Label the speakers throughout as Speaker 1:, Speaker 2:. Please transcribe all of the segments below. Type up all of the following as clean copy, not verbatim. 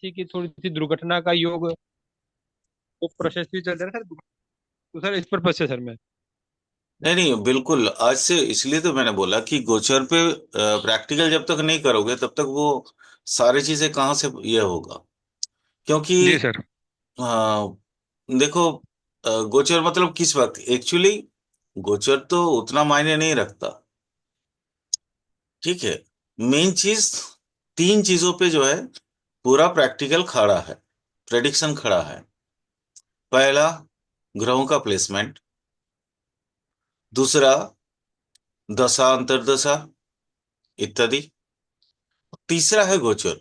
Speaker 1: थी कि थोड़ी सी दुर्घटना का योग, वो प्रोसेस भी चल रहा है सर। तो सर इस पर से सर मैं।
Speaker 2: नहीं नहीं, बिल्कुल आज से इसलिए तो मैंने बोला कि गोचर पे प्रैक्टिकल जब तक नहीं करोगे तब तक वो सारी चीजें कहाँ से ये होगा। क्योंकि
Speaker 1: जी सर।
Speaker 2: अ, देखो, गोचर मतलब किस वक्त एक्चुअली गोचर तो उतना मायने नहीं रखता। ठीक है। मेन चीज, तीन चीजों पे जो है पूरा प्रैक्टिकल खड़ा है, प्रेडिक्शन खड़ा है। पहला, ग्रहों का प्लेसमेंट। दूसरा, दशा अंतर्दशा इत्यादि। तीसरा है गोचर।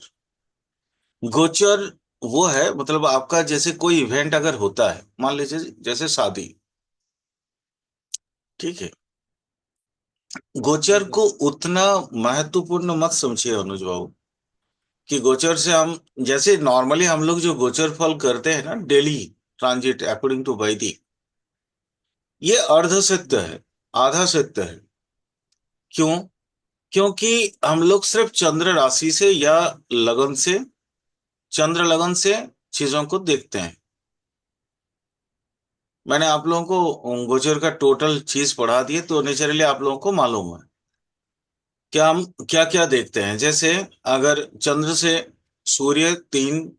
Speaker 2: गोचर वो है मतलब आपका जैसे कोई इवेंट अगर होता है, मान लीजिए जैसे शादी। ठीक है।
Speaker 1: जी
Speaker 2: गोचर
Speaker 1: सर।
Speaker 2: को उतना महत्वपूर्ण मत समझिए अनुज बाबू कि गोचर से हम, जैसे नॉर्मली हम लोग जो गोचर फल करते हैं ना डेली ट्रांजिट अकॉर्डिंग टू वैदिक, ये अर्ध सत्य
Speaker 1: जी सर।
Speaker 2: है, आधा सत्य है। क्यों? क्योंकि हम लोग सिर्फ चंद्र राशि से या लगन से, चंद्र लगन से चीजों को देखते हैं। मैंने आप लोगों को गोचर का टोटल चीज पढ़ा दिए तो नेचुरली आप लोगों को मालूम है क्या हम क्या क्या देखते हैं। जैसे अगर चंद्र से सूर्य 3,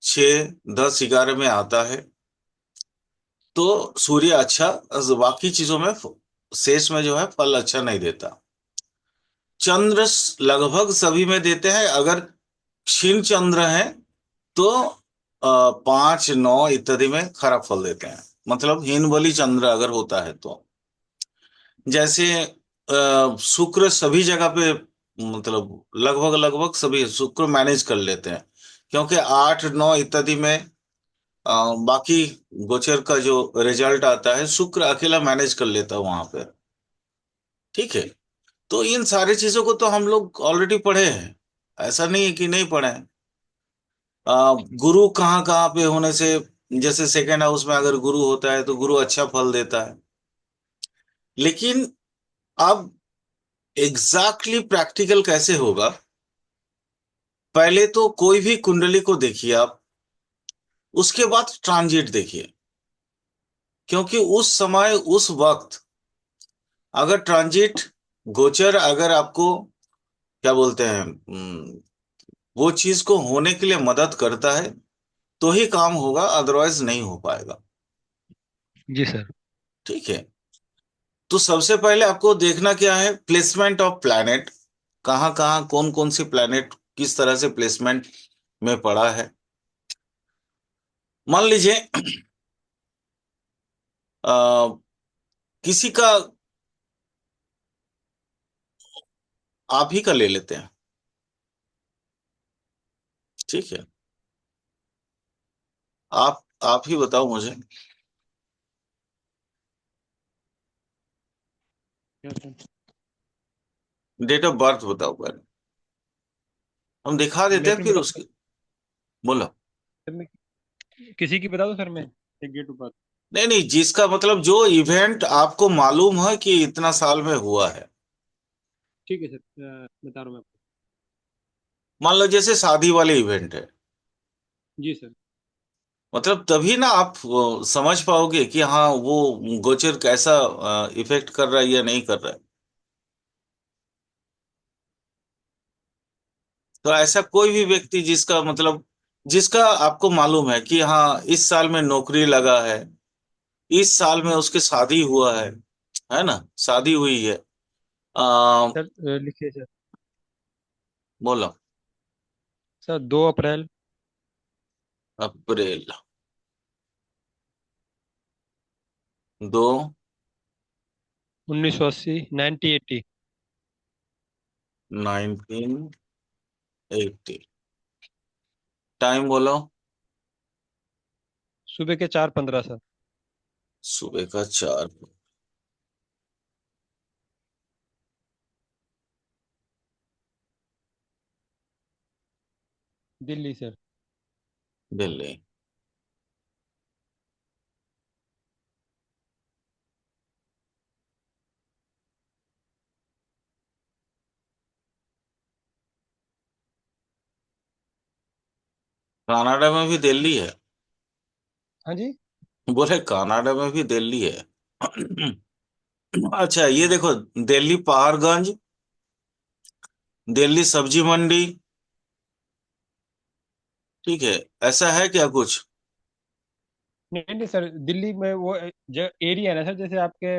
Speaker 2: 6, 10, 11 में आता है तो सूर्य अच्छा, बाकी चीजों में शेष में जो है फल अच्छा नहीं देता। चंद्र लगभग सभी में देते हैं। अगर क्षीण चंद्र है तो 5, 9 इत्यादि में खराब फल देते हैं। मतलब हीन बलि चंद्र अगर होता है तो, जैसे शुक्र सभी जगह पे, मतलब लगभग लगभग सभी शुक्र मैनेज कर लेते हैं। क्योंकि 8, 9 इत्यादि में बाकी गोचर का जो रिजल्ट आता है शुक्र अकेला मैनेज कर लेता है वहां पे। ठीक है। तो इन सारी चीजों को तो हम लोग ऑलरेडी पढ़े हैं, ऐसा नहीं है कि नहीं पढ़े हैं। गुरु कहाँ कहाँ पे होने से, जैसे सेकेंड हाउस में अगर गुरु होता है तो गुरु अच्छा फल देता है। लेकिन अब एग्जैक्टली प्रैक्टिकल कैसे होगा? पहले तो कोई भी कुंडली को देखिए आप, उसके बाद ट्रांजिट देखिए। क्योंकि उस समय उस वक्त अगर ट्रांजिट, गोचर अगर आपको क्या बोलते हैं, वो चीज को होने के लिए मदद करता है तो ही काम होगा, अदरवाइज नहीं हो पाएगा।
Speaker 1: जी सर।
Speaker 2: ठीक है। तो सबसे पहले आपको देखना क्या है, प्लेसमेंट ऑफ प्लैनेट। कहाँ कहाँ कौन कौन सी प्लैनेट किस तरह से प्लेसमेंट में पड़ा है। मान लीजिए अ, किसी का, आप ही का ले लेते हैं। ठीक है। आप ही बताओ मुझे,
Speaker 1: क्या सर?
Speaker 2: डेट ऑफ बर्थ बताओ पहले, हम दिखा देते
Speaker 1: मैं
Speaker 2: हैं
Speaker 1: अपनी
Speaker 2: फिर
Speaker 1: बता
Speaker 2: उसके। बोलो।
Speaker 1: सर मैं, किसी की बता दो सर मैं, एक गेट ऊपर।
Speaker 2: नहीं नहीं, जिसका मतलब जो इवेंट आपको मालूम है कि इतना साल में हुआ है।
Speaker 1: ठीक है सर, बता रहा हूँ मैं आपको।
Speaker 2: मान लो जैसे शादी वाले इवेंट है,
Speaker 1: जी सर।
Speaker 2: मतलब तभी ना आप समझ पाओगे कि हाँ वो गोचर कैसा इफेक्ट कर रहा है या नहीं कर रहा है। तो ऐसा कोई भी व्यक्ति जिसका मतलब, जिसका आपको मालूम है कि हाँ इस साल में नौकरी लगा है, इस साल में उसकी शादी हुआ है ना, शादी हुई है। आ,
Speaker 1: सर लिखिए सर।
Speaker 2: बोलो।
Speaker 1: सर 2 अप्रैल
Speaker 2: अप्रैल, 2,
Speaker 1: 1980, 1980।
Speaker 2: 1980। टाइम बोलो।
Speaker 1: सुबह के 4:15 सर।
Speaker 2: सुबह का 4।
Speaker 1: दिल्ली सर।
Speaker 2: दिल्ली। कनाडा में भी दिल्ली है?
Speaker 1: हाँ जी।
Speaker 2: बोले कनाडा में भी दिल्ली है। अच्छा ये देखो, दिल्ली पहाड़गंज, दिल्ली सब्जी मंडी, ठीक है, ऐसा है क्या कुछ?
Speaker 1: नहीं नहीं सर, दिल्ली में वो एरिया है ना सर, जैसे आपके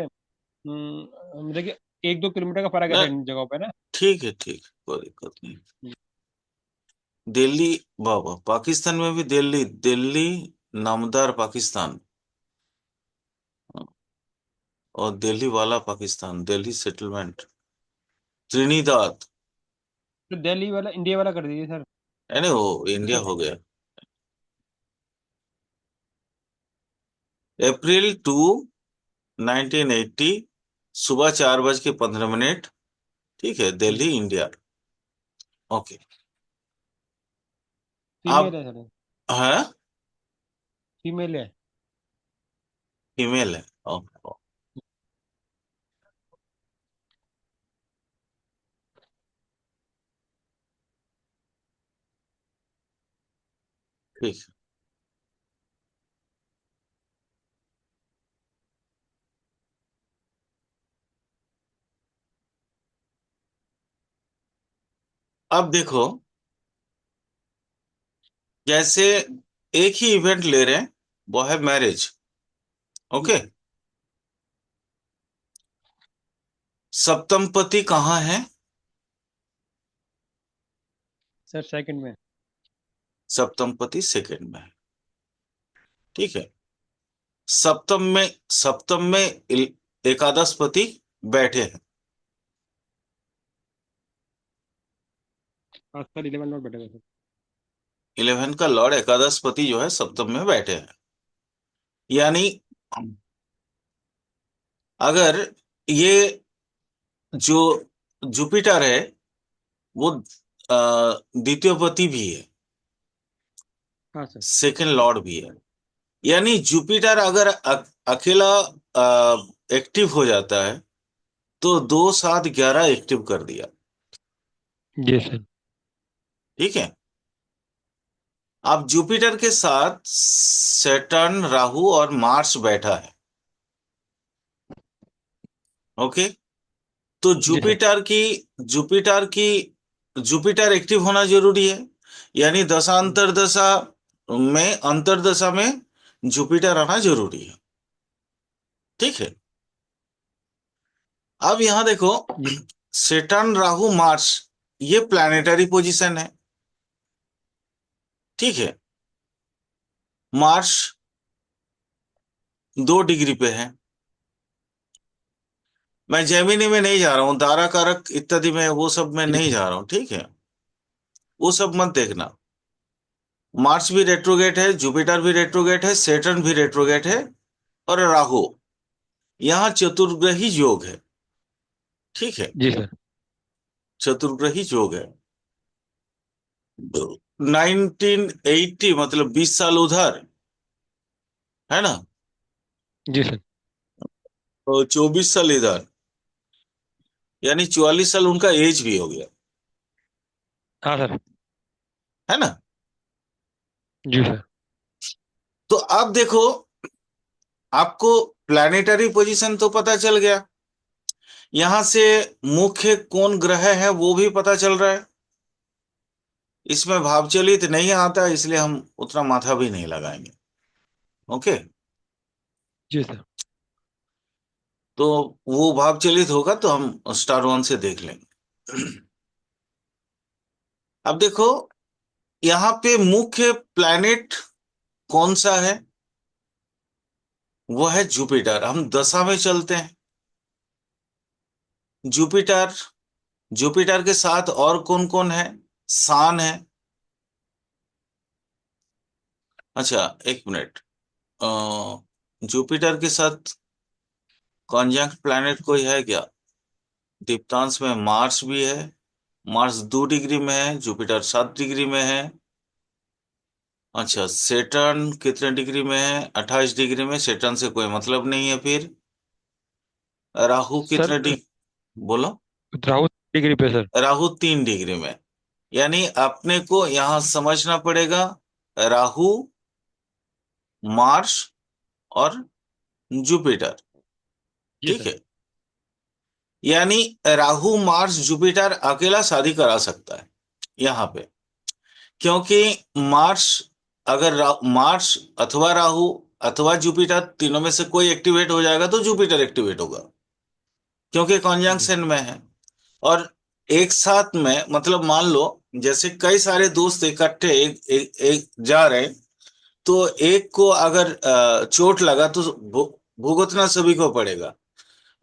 Speaker 1: देखिए 1-2 किलोमीटर का फर्क है
Speaker 2: न,
Speaker 1: सर इन जगहों पे ना।
Speaker 2: ठीक है, ठीक है, कोई दिक्कत नहीं। दिल्ली, बाबा पाकिस्तान में भी दिल्ली, दिल्ली नामदार पाकिस्तान, और दिल्ली वाला पाकिस्तान, दिल्ली सेटलमेंट, त्रिनिदाद,
Speaker 1: तो दिल्ली वाला इंडिया वाला कर दीजिए सर।
Speaker 2: है ना, वो इंडिया हो गया। अप्रैल 2, 1980, सुबह 4:15। ठीक है, दिल्ली इंडिया। ओके।
Speaker 1: फीमेल
Speaker 2: आप
Speaker 1: है सर।
Speaker 2: है?
Speaker 1: फीमेल है।
Speaker 2: फीमेल है? ओके। ठीक है। अब देखो, जैसे एक ही इवेंट ले रहे हैं, वो है मैरिज।
Speaker 1: जी
Speaker 2: ओके।
Speaker 1: सर।
Speaker 2: सप्तम पति कहाँ है?
Speaker 1: सर सेकंड में।
Speaker 2: सप्तम पति सेकंड में है। ठीक है। सप्तम में एकादश पति बैठे हैं।
Speaker 1: हाँ सर 11 नंबर बैठेगा सर।
Speaker 2: 11 का लॉर्ड एकादश पति जो है सप्तम में बैठे हैं। यानी अगर ये जो जुपिटर है, वो द्वितीय पति भी है,
Speaker 1: हाँ सर।
Speaker 2: सेकंड लॉर्ड भी है। यानी जुपिटर अगर अकेला एक्टिव हो जाता है, तो 2 7 11 एक्टिव कर दिया।
Speaker 1: जी सर।
Speaker 2: ठीक है। अब जुपिटर के साथ सैटर्न, राहु और मार्स बैठा है। ओके। तो
Speaker 1: जी सर।
Speaker 2: जुपिटर की जुपिटर एक्टिव होना जरूरी है। यानी दशांतर दशा में, अंतरदशा में जुपिटर आना जरूरी है। ठीक है। अब यहां देखो,
Speaker 1: जी
Speaker 2: सेटर्न, राहु, मार्स, ये प्लैनेटरी पोजीशन है। ठीक है। मार्स 2 डिग्री पे है। मैं जेमिनी में नहीं जा रहा हूं, तारा कारक इत्यादि में, वो सब में
Speaker 1: जी
Speaker 2: नहीं
Speaker 1: सर।
Speaker 2: जा रहा हूं, ठीक है। वो सब मत देखना। मार्स भी रेट्रोगेट है, जुपिटर भी रेट्रोगेट है, सेटर्न भी रेट्रोगेट है, और राहु, यहाँ चतुर्ग्रही योग है। ठीक है।
Speaker 1: जी सर।
Speaker 2: चतुर्ग्रही योग है। 1980 मतलब 20 साल उधर, है ना,
Speaker 1: जी सर।
Speaker 2: और 24 साल इधर, यानी 44 साल उनका एज भी हो गया।
Speaker 1: हाँ सर।
Speaker 2: है ना।
Speaker 1: जी सर।
Speaker 2: तो अब देखो, आपको प्लैनेटरी पोजीशन तो पता चल गया, यहां से मुख्य कौन ग्रह है वो भी पता चल रहा है। इसमें भावचलित नहीं आता, इसलिए हम उतना माथा भी नहीं लगाएंगे। ओके।
Speaker 1: जी सर।
Speaker 2: तो वो भावचलित होगा तो हम स्टार 1 से देख लेंगे। अब देखो, यहाँ पे मुख्य प्लैनेट कौन सा है? वो है जुपिटर। हम दशा में चलते हैं। जुपिटर, जुपिटर के साथ और कौन कौन है? सान है। अच्छा, एक मिनट। जुपिटर के साथ कॉन्जंक्ट प्लैनेट कोई है क्या? दीप्तांश में मार्स भी है। मार्स 2 डिग्री में है, जुपिटर 7 डिग्री में है। अच्छा, सेटर्न कितने डिग्री में है? 28 डिग्री में। सेटर्न से कोई मतलब नहीं है फिर। राहु
Speaker 1: सर
Speaker 2: कितने डिग्री? बोलो।
Speaker 1: राहु डिग्री पे सर।
Speaker 2: राहु 3 डिग्री में। यानी अपने को यहां समझना पड़ेगा, राहु, मार्स और जुपिटर।
Speaker 1: जी
Speaker 2: ठीक
Speaker 1: सर।
Speaker 2: है। यानी राहु, मार्स, जुपिटर अकेला शादी करा सकता है यहाँ पे। क्योंकि मार्स, अगर मार्स अथवा राहु अथवा जुपिटर तीनों में से कोई एक्टिवेट हो जाएगा तो जुपिटर एक्टिवेट होगा, क्योंकि
Speaker 1: जी
Speaker 2: कॉन्जंक्शन में है। और एक साथ में मतलब मान लो जैसे कई सारे दोस्त इकट्ठे एक जा रहे हैं, तो एक को अगर चोट लगा तो भुगतना सभी को पड़ेगा।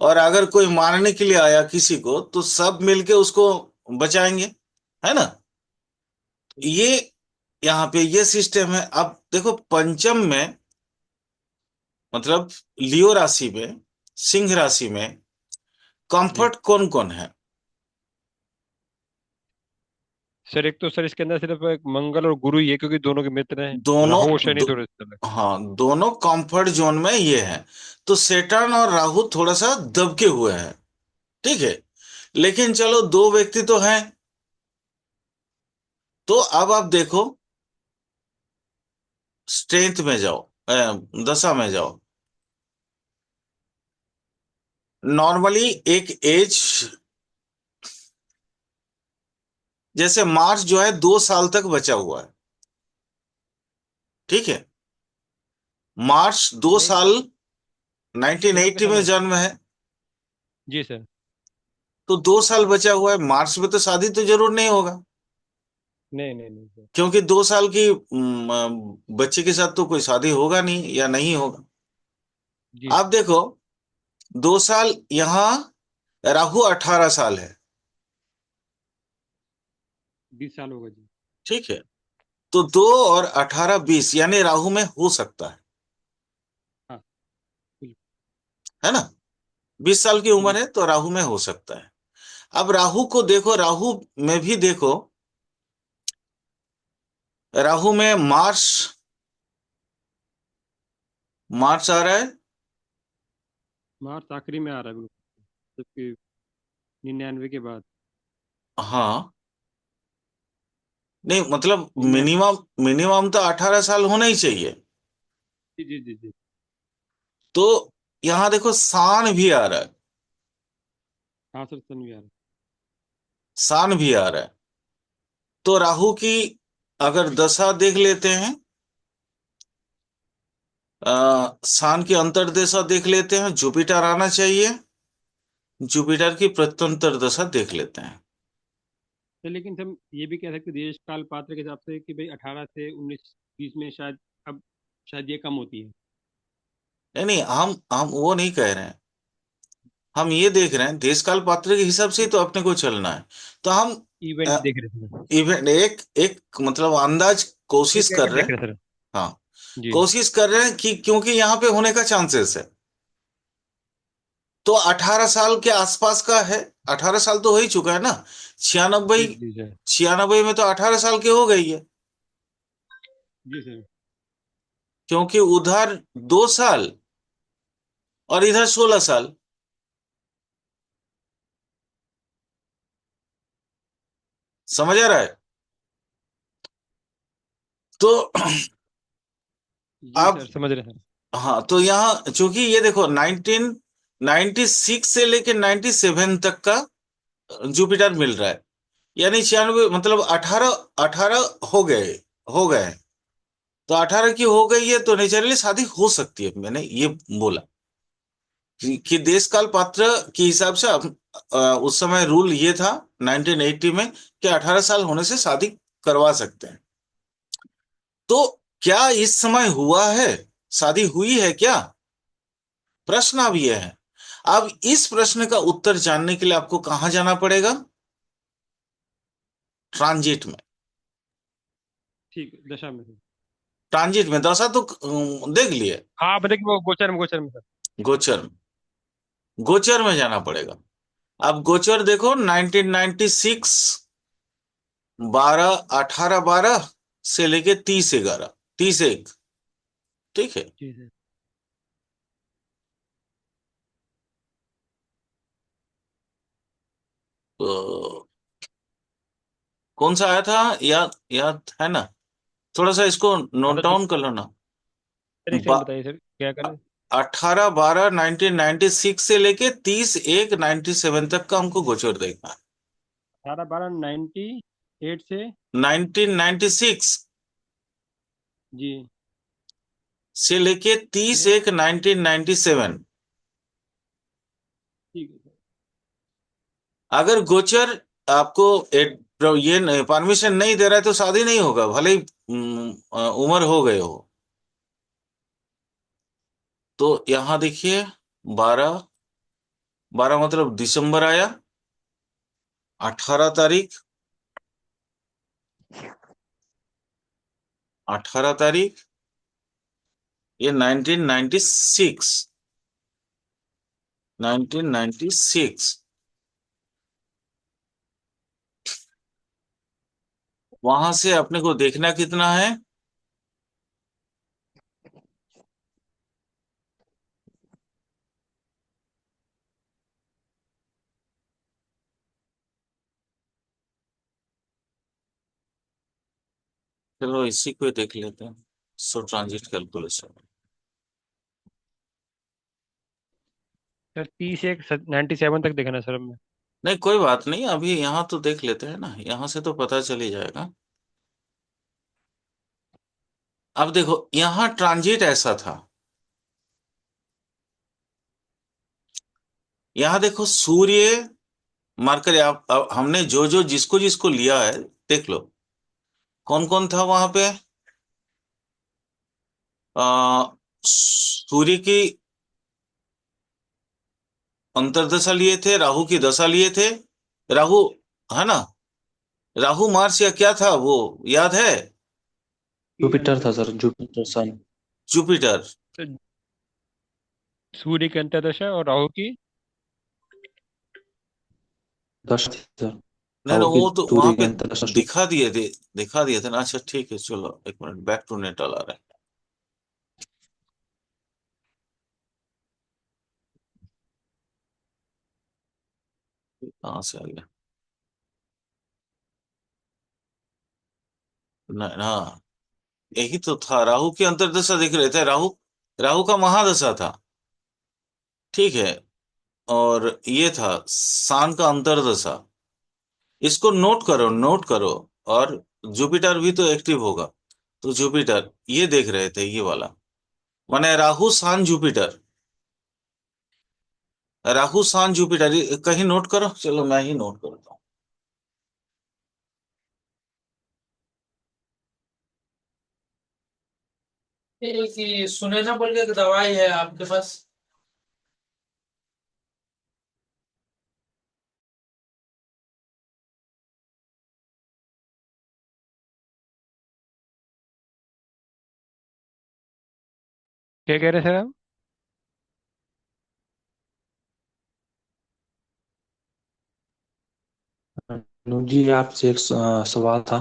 Speaker 2: और अगर कोई मारने के लिए आया किसी को तो सब मिलके उसको बचाएंगे, है ना। ये यहाँ पे ये सिस्टम है। अब देखो पंचम में मतलब लियो राशि में, सिंह राशि में
Speaker 1: जी
Speaker 2: कंफर्ट कौन कौन है?
Speaker 1: सर, एक तो सर इसके अंदर सिर्फ एक मंगल और गुरु ही है, क्योंकि दोनों के मित्र हैं।
Speaker 2: दोनों
Speaker 1: राहु और शनि
Speaker 2: दो,
Speaker 1: थोड़े से अलग।
Speaker 2: हाँ दोनों कंफर्ट जोन में ये है। तो सेटर्न और राहु थोड़ा सा दबके हुए हैं। ठीक है। लेकिन चलो दो व्यक्ति तो हैं। तो अब आप देखो, स्ट्रेंथ में जाओ, दशा में जाओ। नॉर्मली एक एज, जैसे मार्स जो है 2 साल तक बचा हुआ है। ठीक है। मार्च दो
Speaker 1: नहीं
Speaker 2: साल
Speaker 1: सर, मैं
Speaker 2: 1980 में
Speaker 1: समझ।
Speaker 2: जन्म है।
Speaker 1: जी सर।
Speaker 2: तो 2 साल बचा हुआ है, मार्च में तो शादी तो जरूर नहीं होगा।
Speaker 1: नहीं नहीं नहीं सर।
Speaker 2: क्योंकि 2 साल की बच्चे के साथ तो कोई शादी होगा नहीं या नहीं होगा।
Speaker 1: जी
Speaker 2: आप देखो, 2 साल यहाँ राहु 18 साल है।
Speaker 1: 20 साल होगा जी।
Speaker 2: ठीक है। तो 2 और 18 20, यानी राहु में हो सकता
Speaker 1: हाँ बिल्कुल।
Speaker 2: है ना। 20 साल की
Speaker 1: जी
Speaker 2: उम्र है तो राहु में हो सकता है। अब राहु को देखो, राहु में भी देखो, राहु में मार्स, मार्स आ रहा है।
Speaker 1: मार्च आखिरी में आ रहा है बिल्कुल, जबकि 99 के बाद।
Speaker 2: हाँ, नहीं मतलब
Speaker 1: 99।
Speaker 2: मिनिमम, मिनिमम तो 18 साल होना ही चाहिए।
Speaker 1: जी जी जी जी।
Speaker 2: तो यहां देखो सान भी आ रहा है,
Speaker 1: हाँ सर, सन भी आ रहा
Speaker 2: सान भी आ रहा है। तो राहु की अगर दशा देख लेते हैं, सान की अंतर्दशा देख लेते हैं, जुपिटर आना चाहिए। जुपिटर की प्रत्यंतर दशा देख लेते हैं।
Speaker 1: है। लेकिन हम ये भी कह सकते हैं देश काल पात्र के हिसाब से कि भाई 18 से 19 20 में शायद अब शायद ये कम होती है।
Speaker 2: नहीं नहीं, हम वो नहीं कह रहे हैं। हम ये देख रहे हैं देश काल पात्र के हिसाब से ही तो अपने को चलना है। तो हम
Speaker 1: इवेंट देख रहे थे।
Speaker 2: इवेंट एक एक मतलब अंदाज कोशिश
Speaker 1: एक
Speaker 2: कर
Speaker 1: इवेंट
Speaker 2: रहे
Speaker 1: देख
Speaker 2: हैं।
Speaker 1: रहे थे सर।
Speaker 2: हाँ,
Speaker 1: जी
Speaker 2: कोशिश कर रहे हैं कि क्योंकि यहाँ पे होने का चांसेस है। तो 18 साल के आसपास का है। 18 साल तो हो ही चुका है ना। छियानबे,
Speaker 1: जी जी सर।
Speaker 2: 96 में तो 18 साल की हो गई है।
Speaker 1: जी सर।
Speaker 2: क्योंकि उधर 2 साल और इधर 16 साल। समझ आ रहा है। तो
Speaker 1: जी
Speaker 2: अब
Speaker 1: सर, समझ रहे हैं
Speaker 2: हाँ, तो यहाँ चूंकि ये देखो 1996 से लेके 97 तक का जुपिटर मिल रहा है। यानी 96 मतलब 18, 18 हो गए हैं। तो 18 की हो गई है तो नेचुरली शादी हो सकती है, मैंने ये बोला कि देश काल पात्र के हिसाब से उस समय रूल ये था 1980 में कि 18 साल होने से शादी करवा सकते हैं। तो क्या इस समय हुआ है, शादी हुई है क्या, प्रश्न अब यह है। अब इस प्रश्न का उत्तर जानने के लिए आपको कहां जाना पड़ेगा? ट्रांजिट में।
Speaker 1: ठीक है, दशा में सर।
Speaker 2: ट्रांजिट में दशा तो देख लिए।
Speaker 1: हाँ बताइए, वो गोचर में सर।
Speaker 2: गोचर में, गोचर में जाना पड़ेगा। अब गोचर देखो 1996, 12 18 12 से लेके 30 11, 30 1। ठीक है।
Speaker 1: जी सर।
Speaker 2: तो कौन सा आया था, याद याद है ना? थोड़ा सा इसको
Speaker 1: हाँ
Speaker 2: नोट
Speaker 1: तो
Speaker 2: डाउन कर लो ना।
Speaker 1: सर एक सेकंड बताइए सर क्या करें।
Speaker 2: 18/12/1996 से लेके 30/1/97 तक का हमको गोचर देखना है।
Speaker 1: 18/12/98 से।
Speaker 2: 1996
Speaker 1: जी।
Speaker 2: से लेके तीस
Speaker 1: ये
Speaker 2: एक 1997।
Speaker 1: ठीक है सर।
Speaker 2: अगर गोचर आपको ये परमिशन नहीं दे रहा है तो शादी नहीं होगा, भले ही उम्र हो गए हो। तो यहां देखिए, 12, 12 मतलब दिसंबर आया, 18 तारीख, 18 तारीख, ये 1996, 1996। वहां से अपने को देखना कितना है। चलो इसी को ही देख लेते हैं, सो ट्रांजिट कैलकुलेशन।
Speaker 1: सर 30/1/97 तक देखना है सर हमें।
Speaker 2: नहीं कोई बात नहीं, अभी यहाँ तो देख लेते हैं ना, यहाँ से तो पता चल ही जाएगा। अब देखो यहाँ ट्रांजिट ऐसा था, यहाँ देखो सूर्य, मरकरी, आप अब हमने जो जो जिसको जिसको लिया है देख लो, कौन कौन था वहां पे। सूर्य की अंतर्दशा लिए थे, राहु की दशा लिए थे। राहु, है ना, राहु मार्स या क्या था वो, याद है?
Speaker 3: जुपिटर था सर, जुपिटर सन।
Speaker 2: जुपिटर।
Speaker 1: सर सूर्य की अंतर्दशा और राहु की।
Speaker 3: दस थी सर।
Speaker 2: नहीं ना,
Speaker 3: राहु की
Speaker 2: वो तो वहां
Speaker 3: सूर्य के
Speaker 2: पे
Speaker 3: अंतर दशा
Speaker 2: दिखा दिए थे, दिखा दिए थे ना। अच्छा ठीक है, चलो एक मिनट, बैक टू नेटल आ रहा है। कहाँ से आ गया? नहीं हाँ, यही तो था, राहु की अंतर्दशा दिख रहे थे। राहु, राहु का महादशा था, ठीक है। और ये था सान का अंतर्दशा, इसको नोट करो, नोट करो। और जुपिटर भी तो एक्टिव होगा, तो जुपिटर ये देख रहे थे, ये वाला माने राहु सान जुपिटर, राहु सान जुपिटर, कहीं नोट करो, चलो मैं ही नोट करता हूँ।
Speaker 4: ये कि सुनेना बोल के एक दवाई है आपके पास?
Speaker 1: क्या कह रहे हैं सर आप।
Speaker 3: अनुज जी, आपसे एक सवाल था।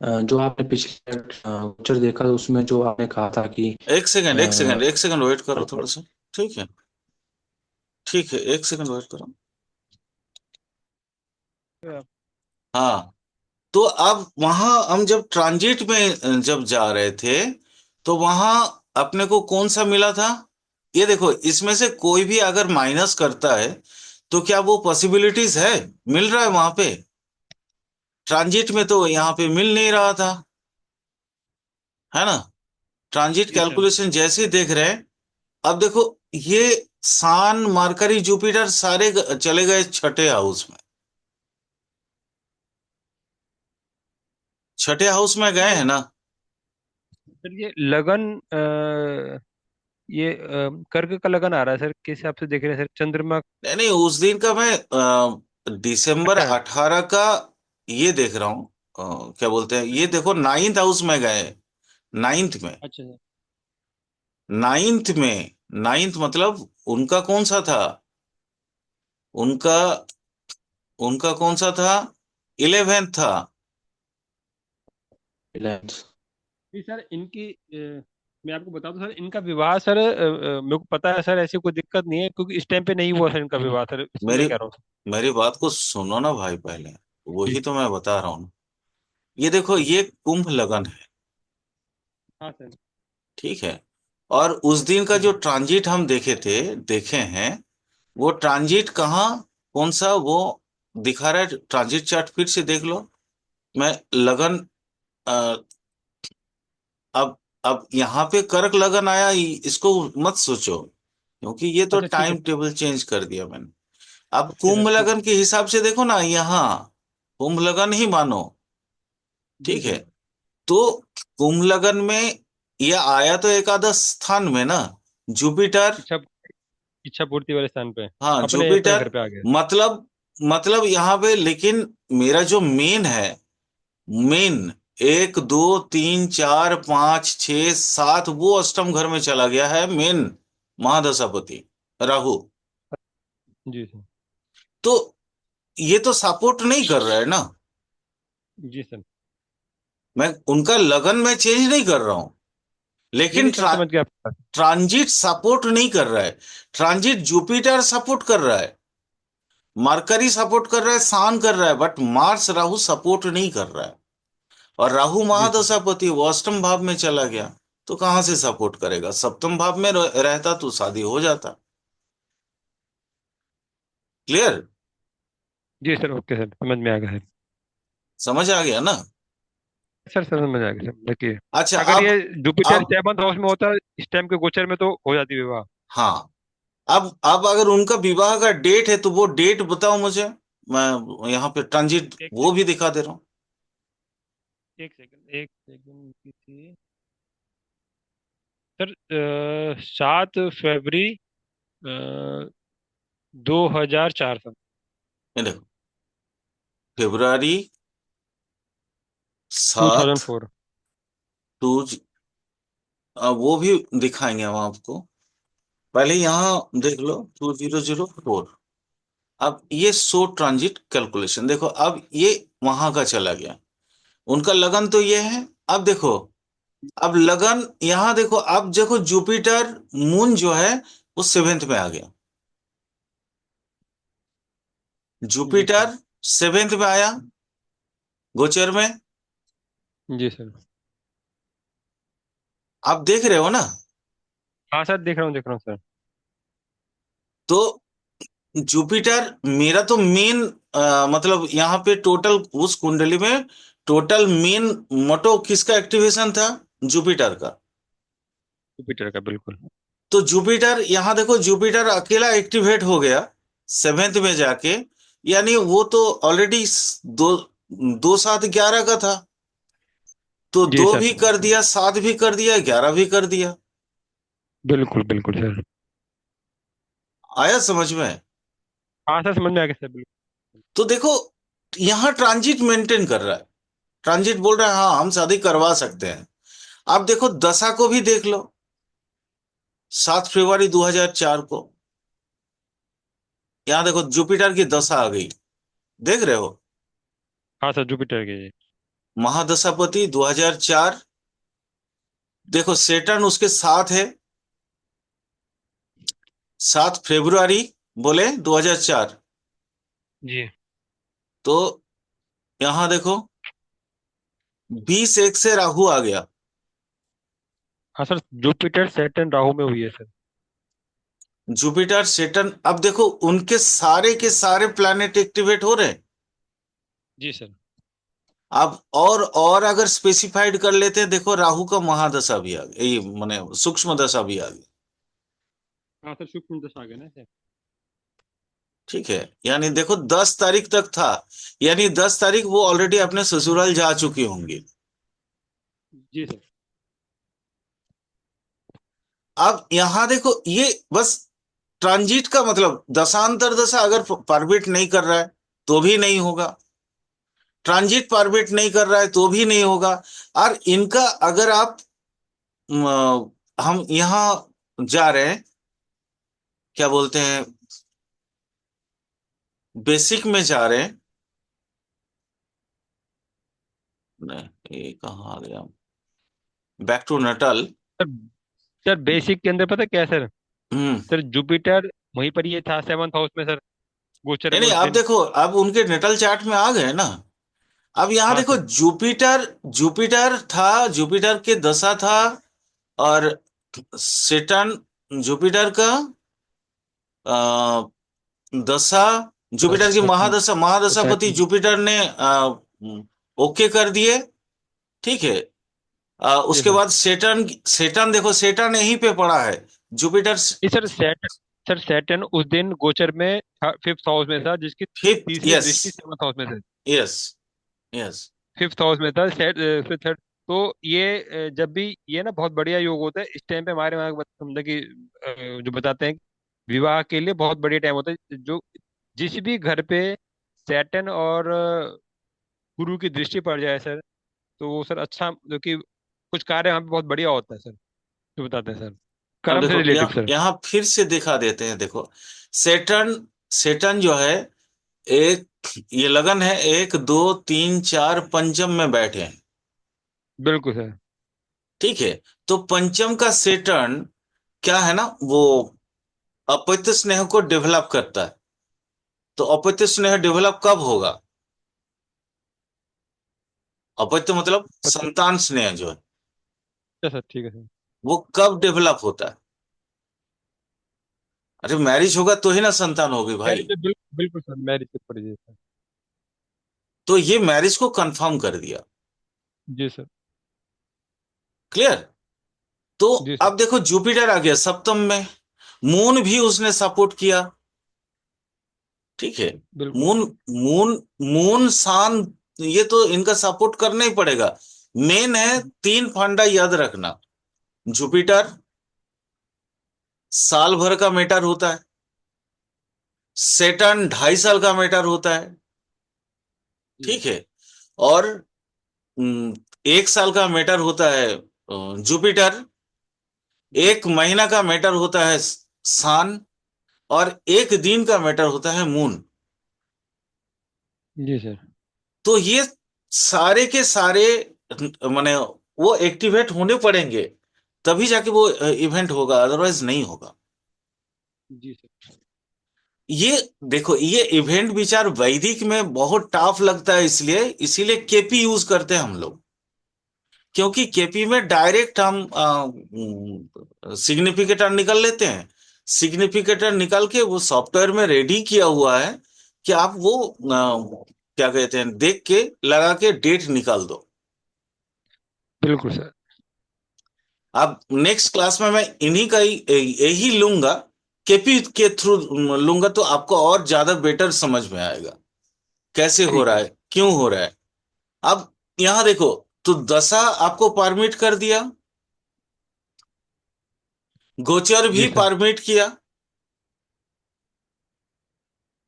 Speaker 3: जो आपने पिछले लेक्चर देखा उसमें जो आपने कहा था कि
Speaker 2: एक सेकंड, एक सेकंड,
Speaker 3: अ,
Speaker 2: एक सेकंड वेट करो थोड़ा सा। ठीक है, ठीक है, एक सेकंड वेट करो। हाँ, तो अब वहां हम जब ट्रांजिट में जब जा रहे थे, तो वहां अपने को कौन सा मिला था? ये देखो, इसमें से कोई भी अगर माइनस करता है तो क्या वो पॉसिबिलिटीज है, मिल रहा है वहां पे? ट्रांजिट में तो यहाँ पे मिल नहीं रहा था, है ना। ट्रांजिट
Speaker 1: जी सर।
Speaker 2: कैलकुलेशन जैसे ही देख रहे हैं, अब देखो, ये सान मरकरी जुपिटर सारे चले गए छठे हाउस में, छठे हाउस में गए
Speaker 1: ये
Speaker 2: हैं ना।
Speaker 1: सर ये लगन ये कर्क का लगन आ रहा है सर, किस हिसाब से देख रहे हैं सर चंद्रमा।
Speaker 2: नहीं नहीं, उस दिन का मैं दिसंबर
Speaker 1: अच्छा।
Speaker 2: 18 का ये देख रहा हूँ। क्या बोलते हैं, ये देखो नाइन्थ हाउस में गए, नाइन्थ में,
Speaker 1: अच्छा सर।
Speaker 2: नाइन्थ में, नाइन्थ मतलब उनका कौन सा था, उनका, उनका कौन सा था, 11th था।
Speaker 3: रिलायंस।
Speaker 1: जी सर इनकी मैं आपको बता दूं सर, इनका विवाह सर मेरे को पता है सर, ऐसी कोई दिक्कत नहीं है क्योंकि इस टाइम पे नहीं हुआ सर इनका विवाह सर, इसलिए मैं
Speaker 2: मेरी
Speaker 1: कह रहा हूँ
Speaker 2: मेरी बात को सुनो ना भाई पहले,
Speaker 1: सर।
Speaker 2: वही तो मैं बता रहा हूँ। ये देखो, ये कुंभ लगन है,
Speaker 1: हाँ सर।
Speaker 2: ठीक है। और उस दिन का
Speaker 1: ठीक
Speaker 2: जो
Speaker 1: है।
Speaker 2: ट्रांजिट हम देखे हैं, वो ट्रांजिट कहाँ, कौन सा वो दिखा रहा है? ट्रांजिट चार्ट फिर से देख लो। मैं लगन, अ, अब यहाँ पे कर्क लगन आया, इसको मत सोचो, क्योंकि ये तो
Speaker 1: अच्छा ठीक है।
Speaker 2: टाइम टेबल चेंज कर दिया मैंने। अब
Speaker 1: अच्छा सर
Speaker 2: कुंभ
Speaker 1: ठीक है।
Speaker 2: लगन के हिसाब से देखो ना, यहाँ कुंभ लगन ही मानो।
Speaker 1: जी
Speaker 2: ठीक है।
Speaker 1: सर।
Speaker 2: तो कुंभ लगन में ये आया तो एकादश स्थान में ना, जुपिटर।
Speaker 1: इच्छा इच्छा पूर्ति वाले स्थान पे।
Speaker 2: हाँ
Speaker 1: अपने अपने घर
Speaker 2: जुपिटर।
Speaker 1: पे आ गया।
Speaker 2: मतलब यहाँ पे, लेकिन मेरा जो मेन है, मेन 1 2 3 4 5 6 7, वो अष्टम घर में चला गया है मेन, महादशापति राहु।
Speaker 1: जी सर।
Speaker 2: तो ये तो सपोर्ट नहीं कर रहा है ना।
Speaker 1: जी सर।
Speaker 2: मैं उनका लगन में चेंज नहीं कर रहा हूं,
Speaker 1: नहीं
Speaker 2: लेकिन
Speaker 1: नहीं सर, समझ गया आपकी बात।
Speaker 2: ट्रांजिट सपोर्ट नहीं कर रहा है। ट्रांजिट जुपिटर सपोर्ट कर रहा है, मरकरी सपोर्ट कर रहा है, सान कर रहा है, बट मार्स राहु सपोर्ट नहीं कर रहा है। और राहु
Speaker 1: जी सर।
Speaker 2: महादशापति वो अष्टम भाव में चला गया, तो कहां से सपोर्ट करेगा? सप्तम भाव में रहता तो शादी हो जाता। क्लियर?
Speaker 1: जी सर, ओके सर, समझ में आ गया सर।
Speaker 2: समझ आ गया ना?
Speaker 1: सर समझ में आ गया सर, देखिए।
Speaker 2: अच्छा।
Speaker 1: अगर
Speaker 2: अब
Speaker 1: ये जुपिटर
Speaker 2: अब
Speaker 1: 7th हाउस में होता इस टाइम के गोचर में, तो हो जाती विवाह।
Speaker 2: हाँ, अब अगर उनका विवाह का डेट है तो वो डेट बताओ मुझे। मैं यहाँ पे ट्रांजिट
Speaker 1: एक
Speaker 2: वो भी
Speaker 1: सेकंड।
Speaker 2: दिखा दे रहा हूँ।
Speaker 1: एक सेकंड की थी सर। 7 फरवरी 2004 सर।
Speaker 2: ये देखो, फरवरी
Speaker 1: टू
Speaker 2: 7,
Speaker 1: थाउजेंड फोर
Speaker 2: 2, वो भी दिखाएंगे हम आपको। पहले यहाँ देख लो 2004। अब ये शो ट्रांजिट कैलकुलेशन देखो, अब ये वहां का चला गया। उनका लगन तो ये है। अब देखो, अब लगन यहां देखो, अब देखो जुपिटर मून जो है वो सेवेंथ में आ गया।
Speaker 1: जी सर।
Speaker 2: जुपिटर सेवेंथ में आया गोचर में।
Speaker 1: जी सर।
Speaker 2: आप देख रहे हो ना?
Speaker 1: हाँ सर, देख रहा हूँ, देख रहा हूँ सर।
Speaker 2: तो जुपिटर मेरा तो मेन, मतलब यहाँ पे टोटल उस कुंडली में टोटल मेन मोटो किसका एक्टिवेशन था? जुपिटर का।
Speaker 1: जुपिटर का, बिल्कुल।
Speaker 2: तो जुपिटर यहाँ देखो, जुपिटर अकेला एक्टिवेट हो गया सेवेंथ में जाके। यानी वो तो ऑलरेडी दो 2 7 11 का था, तो
Speaker 1: जी
Speaker 2: 2
Speaker 1: सर,
Speaker 2: भी कर दिया, 7 भी कर दिया, 11 भी कर दिया।
Speaker 1: बिल्कुल बिल्कुल सर।
Speaker 2: आया समझ में?
Speaker 1: हाँ सर, समझ में आ गया सर, बिल्कुल।
Speaker 2: तो देखो, यहाँ ट्रांजिट मेंटेन कर रहा है। ट्रांजिट बोल रहा है हाँ हम शादी करवा सकते हैं। आप देखो दशा को भी देख लो, 7 फरवरी 2004 को। यहाँ देखो जुपिटर की दशा आ गई, देख रहे हो?
Speaker 1: हाँ सर, जुपिटर के जी।
Speaker 2: महादशापति 2004। देखो सेटर्न उसके साथ है, 7 फरवरी बोले 2004।
Speaker 1: जी।
Speaker 2: तो यहां देखो 20 1 से राहु आ गया।
Speaker 1: हाँ सर, जुपिटर सैटर्न राहु में हुई है सर।
Speaker 2: जुपिटर सेटर्न, अब देखो उनके सारे के सारे प्लैनेट एक्टिवेट हो रहे हैं।
Speaker 1: जी सर।
Speaker 2: अब और अगर स्पेसिफाइड कर लेते हैं, देखो राहु का महादशा भी आ गया, ये माने सूक्ष्म दशा भी आ गई।
Speaker 1: हाँ सर, शुक्र दशा आ गया ना सर।
Speaker 2: ठीक है। यानी देखो 10 तारीख तक था, यानी 10 तारीख वो ऑलरेडी अपने ससुराल जा चुकी होंगी।
Speaker 1: जी सर।
Speaker 2: अब यहां देखो ये बस ट्रांजिट का मतलब, दशांतर दशा अगर परमिट नहीं कर रहा है तो भी नहीं होगा, ट्रांजिट परमिट नहीं कर रहा है तो भी नहीं होगा। और इनका अगर आप हम यहाँ जा रहे हैं, क्या बोलते हैं, बेसिक में जा रहे हैं। नहीं, ये कहाँ आ गया? बैक टू नटल।
Speaker 1: सर, सर बेसिक के अंदर पता क्या है सर?
Speaker 2: हम्म।
Speaker 1: सर जुपिटर वहीं पर ये था 7th हाउस में सर, गोचर
Speaker 2: नहीं
Speaker 1: में
Speaker 2: नहीं,
Speaker 1: उस
Speaker 2: आप
Speaker 1: दिन।
Speaker 2: देखो अब उनके नटल चार्ट में आ गए ना। अब यहाँ
Speaker 1: हाँ
Speaker 2: देखो,
Speaker 1: सर।
Speaker 2: जुपिटर जुपिटर था, जुपिटर के दशा था, और सेटन, जुपिटर का दशा, जुपिटर की
Speaker 3: सेटन
Speaker 2: महादशा, महादशापति
Speaker 3: सेटन
Speaker 2: जुपिटर ने ओके कर दिए। ठीक है।
Speaker 1: जी
Speaker 2: उसके
Speaker 1: सर।
Speaker 2: बाद सेटन, सेटन देखो, सेटन यहीं पे पड़ा है, जुपिटर
Speaker 1: जी सर, सर सैटर्न उस दिन गोचर में फिफ्थ हाउस में था, जिसकी
Speaker 2: फिफ्थ।
Speaker 1: तीसरी
Speaker 2: यस,
Speaker 1: दृष्टि सेवंथ हाउस में थी।
Speaker 2: Yes, yes.
Speaker 1: फिफ्थ हाउस में था फिफ्थ थर्ड। तो ये जब भी ये ना बहुत बढ़िया योग होता है इस टाइम पे हमारे वहाँ मतलब कि जो बताते हैं विवाह के लिए बहुत बढ़िया टाइम होता है। जो जिस भी घर पे सैटर्न और गुरु की दृष्टि पड़ जाए सर, तो वो सर अच्छा जो कि कुछ कार्य वहाँ पे बहुत बढ़िया होता है सर, जो बताते हैं सर,
Speaker 2: अब
Speaker 1: कर्म से
Speaker 2: देखो,
Speaker 1: रिलेटेड सर।
Speaker 2: यहाँ फिर से दिखा देते हैं, देखो। सेटन, सेटन जो है, एक, ये लगन है, 1 2 3 4 पंचम में बैठे हैं।
Speaker 1: बिल्कुल सर।
Speaker 2: ठीक है। तो पंचम का सेटन क्या है ना, वो अपैत स्नेह को डेवलप करता है। तो अपैत स्नेह डेवलप कब होगा? अपैत मतलब
Speaker 1: पता।
Speaker 2: संतान स्नेह जो है,
Speaker 1: अच्छा सर, ठीक है सर।
Speaker 2: वो कब डेवलप होता है? अरे मैरिज होगा तो ही ना संतान होगी भाई।
Speaker 1: मैरिज पे बिल्कुल बिल्कुल सर, मैरिज पे पड़ी सर।
Speaker 2: तो ये मैरिज को कंफर्म कर दिया।
Speaker 1: जी सर।
Speaker 2: क्लियर? तो
Speaker 1: जी सर।
Speaker 2: अब देखो, जुपिटर आ गया सप्तम में, मून भी उसने सपोर्ट किया। ठीक है।
Speaker 1: बिल्कुल।
Speaker 2: मून, मून, मून सान, ये तो इनका सपोर्ट करना ही पड़ेगा। मेन है, 3 फंडा याद रखना। जुपिटर साल भर का मैटर होता है, सेटर्न 2.5 साल का मैटर होता है।
Speaker 1: जी
Speaker 2: ठीक है। और 1 साल का मैटर होता है जुपिटर,
Speaker 1: जी
Speaker 2: 1 महीना का मैटर होता है सान, और 1 दिन का मैटर होता है मून।
Speaker 1: जी सर।
Speaker 2: तो ये सारे के सारे माने वो एक्टिवेट होने पड़ेंगे, तभी जाके वो इवेंट होगा, अदरवाइज नहीं होगा।
Speaker 1: जी सर।
Speaker 2: ये देखो, ये इवेंट विचार वैदिक में बहुत टफ लगता है, इसलिए इसीलिए केपी यूज करते हैं हम लोग। क्योंकि केपी में डायरेक्ट हम सिग्निफिकेटर निकल लेते हैं। सिग्निफिकेटर निकाल के वो सॉफ्टवेयर में रेडी किया हुआ है कि आप वो क्या कहते हैं, देख के लगा के डेट निकाल दो।
Speaker 1: बिल्कुल सर।
Speaker 2: अब नेक्स्ट क्लास में मैं इन्हीं का ही यही लूंगा, केपी के थ्रू लूंगा, तो आपको और ज्यादा बेटर समझ में आएगा कैसे हो
Speaker 1: ठीक
Speaker 2: रहा
Speaker 1: है
Speaker 2: है,
Speaker 1: सर।
Speaker 2: क्यों हो रहा है। अब यहां देखो, तो दशा आपको परमिट कर दिया, गोचर भी
Speaker 1: जी सर।
Speaker 2: परमिट किया,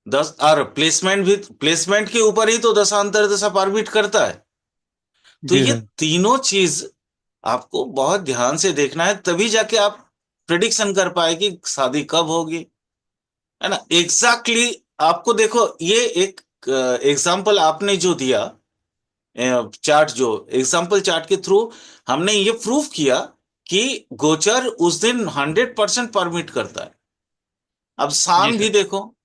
Speaker 2: 10, और प्लेसमेंट भी, प्लेसमेंट के ऊपर ही तो दशांतर दशा परमिट करता है। तो
Speaker 1: जी
Speaker 2: ये
Speaker 1: सर।
Speaker 2: तीनों चीज आपको बहुत ध्यान से देखना है, तभी जाके आप प्रिडिक्शन कर पाए कि शादी कब होगी। है ना, एग्जैक्टली आपको देखो, ये एक एग्जाम्पल आपने जो दिया, चार्ट, जो एग्जाम्पल चार्ट के थ्रू हमने ये प्रूफ किया कि गोचर उस दिन 100% परमिट करता है। अब
Speaker 1: जी
Speaker 2: शान भी
Speaker 1: सर।
Speaker 2: देखो,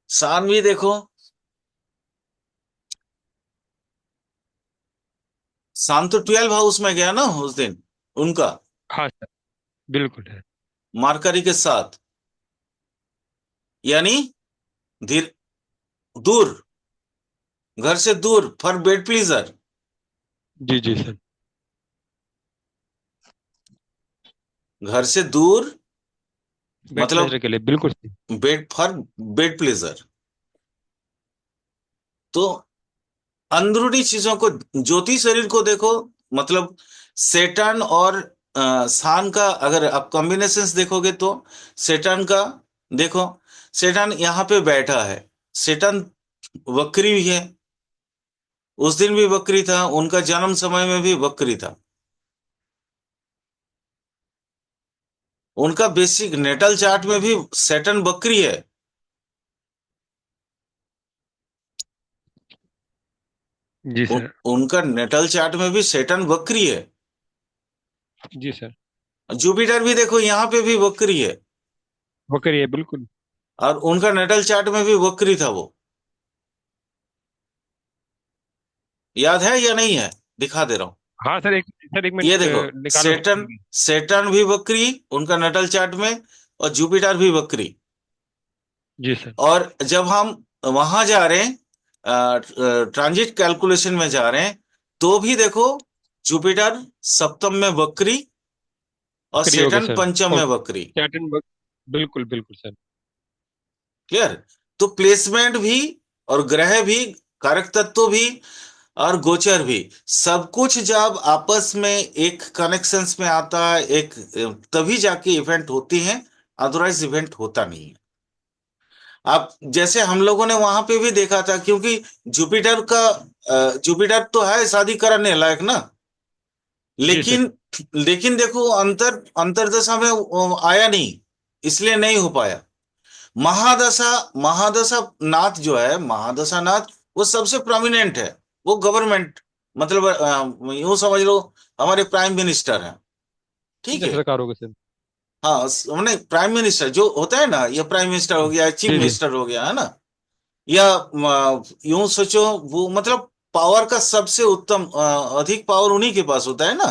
Speaker 2: शान भी देखो, शान तो 12 हाउस में गया ना उस दिन उनका,
Speaker 1: हाँ सर। बिल्कुल है।
Speaker 2: मार्करी के साथ, यानी धीर, दूर, घर से दूर, फॉर बेड प्लीजर।
Speaker 1: जी जी सर।
Speaker 2: घर से दूर
Speaker 1: बेड प्लेजर
Speaker 2: मतलब
Speaker 1: के लिए बिल्कुल सही।
Speaker 2: Bed, for bed pleaser. तो अंदरूनी चीजों को, ज्योति शरीर को देखो, मतलब सेटर्न और सान का अगर आप कॉम्बिनेशंस देखोगे तो, सेटर्न का देखो, सेटर्न यहाँ पे बैठा है, सेटर्न वक्री भी है, उस दिन भी वक्री था, उनका जन्म समय में भी वक्री था। उनका बेसिक नेटल चार्ट में भी सेटर्न वक्री है।
Speaker 1: जी
Speaker 2: उन,
Speaker 1: सर।
Speaker 2: उनका नेटल चार्ट में भी सेटर्न वक्री है।
Speaker 1: जी सर।
Speaker 2: जुपिटर भी देखो, यहाँ पे भी वक्री है,
Speaker 1: वो करिए बिल्कुल।
Speaker 2: और उनका नेटल चार्ट में भी वक्री था वो। याद है या नहीं है? दिखा दे रहा हूं।
Speaker 1: हाँ सर एक
Speaker 2: ये
Speaker 1: मिनट
Speaker 2: देखो,
Speaker 1: निकालो
Speaker 2: सेटर्न,
Speaker 1: सर।
Speaker 2: सेटर्न भी वक्री उनका नटल चार्ट में, और जुपिटर भी वक्री।
Speaker 1: जी सर।
Speaker 2: और जब हम वहां जा रहे हैं, ट्रांजिट कैलकुलेशन में जा रहे हैं, तो भी देखो, जुपिटर सप्तम में वक्री और
Speaker 1: बकरी हो गया
Speaker 2: सेटर्न
Speaker 1: सर।
Speaker 2: पंचम
Speaker 1: और
Speaker 2: में वक्री।
Speaker 1: सैटर्न बिल्कुल बिल्कुल सर।
Speaker 2: क्लियर? तो प्लेसमेंट भी, और ग्रह भी, कारक तत्व भी, और गोचर भी, सब कुछ जब आपस में एक कनेक्शंस में आता है, एक तभी जाके इवेंट होती है, अदरवाइज इवेंट होता नहीं है। आप जैसे हम लोगों ने वहां पे भी देखा था, क्योंकि जुपिटर का, जुपिटर तो है शादी कराने लायक ना,
Speaker 1: जी सर।
Speaker 2: लेकिन लेकिन देखो, अंतरदशा में वो आया नहीं, इसलिए नहीं हो पाया। महादशा, महादशा नाथ जो है, महादशा नाथ, वो सबसे प्रोमिनेंट है। वो गवर्नमेंट, मतलब यूं समझ लो, हमारे प्राइम मिनिस्टर हैं। ठीक
Speaker 1: सीधा
Speaker 2: है?
Speaker 1: सरकार हो गया सर।
Speaker 2: हाँ, हमने प्राइम मिनिस्टर जो होता है ना, ये प्राइम मिनिस्टर हो गया, चीफ
Speaker 1: जी जी।
Speaker 2: मिनिस्टर हो गया, है ना? या यूं सोचो, वो मतलब पावर का सबसे उत्तम, अधिक पावर उन्हीं के पास होता है ना।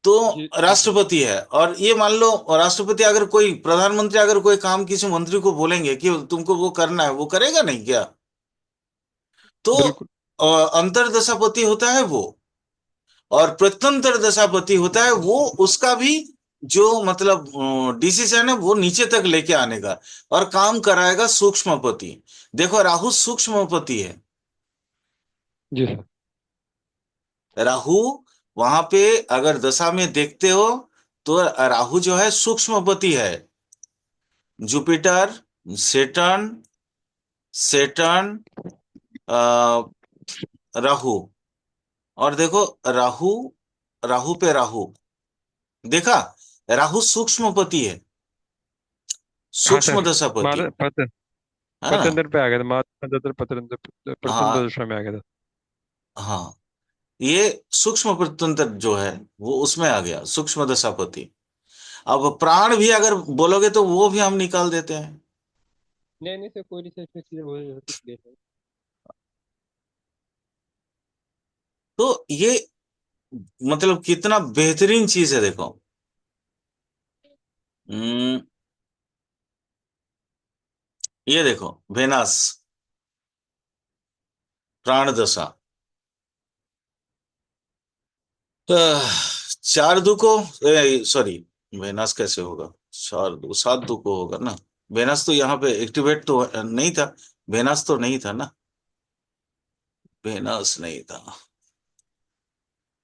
Speaker 2: तो
Speaker 1: जी जी सर।
Speaker 2: राष्ट्रपति है, और ये मान लो, राष्ट्रपति अगर कोई, प्रधानमंत्री अगर कोई काम किसी मंत्री को बोलेंगे कि तुमको वो करना है, वो करेगा नहीं क्या? तो
Speaker 1: बिल्कुल।
Speaker 2: अंतरदशापति होता है वो, और प्रत्यंतर दशापति होता है वो, उसका भी जो मतलब डिसीजन है वो नीचे तक लेके आने का, और काम कराएगा सूक्ष्मपति। देखो, राहु सूक्ष्मपति है।
Speaker 1: जी सर।
Speaker 2: राहु वहां पे अगर दशा में देखते हो, तो राहु जो है सूक्ष्मपति है। जुपिटर, सेटर्न, सेटर्न, राहु, और देखो, राहु, राहु पे राहु, देखा? राहु सूक्ष्मपति है,
Speaker 1: हाँ
Speaker 2: सूक्ष्म
Speaker 1: सर।
Speaker 2: दशापति,
Speaker 1: माता पत
Speaker 2: है ना?
Speaker 1: पतंजर पे आ गया था। माता पतंजर पतंजर
Speaker 2: हाँ,
Speaker 1: प्रथम दशा में आ गया था।
Speaker 2: हाँ, ये सूक्ष्म प्रत्यंतर जो है, वो उसमें आ गया, सूक्ष्म दशापति। अब प्राण भी अगर बोलोगे तो वो भी हम निकाल देते हैं।
Speaker 1: नहीं नहीं सर, कोई रिसर्च में चीजें हो सकती है।
Speaker 2: तो ये मतलब कितना बेहतरीन चीज है, देखो। हम्म, ये देखो, वेनस, प्राण दशा। अह, चार दू को, सॉरी, वेनस कैसे होगा? चार दू, सात दू को होगा ना। वेनस तो यहाँ पे एक्टिवेट तो नहीं था, वेनस तो नहीं था ना, वेनस नहीं था।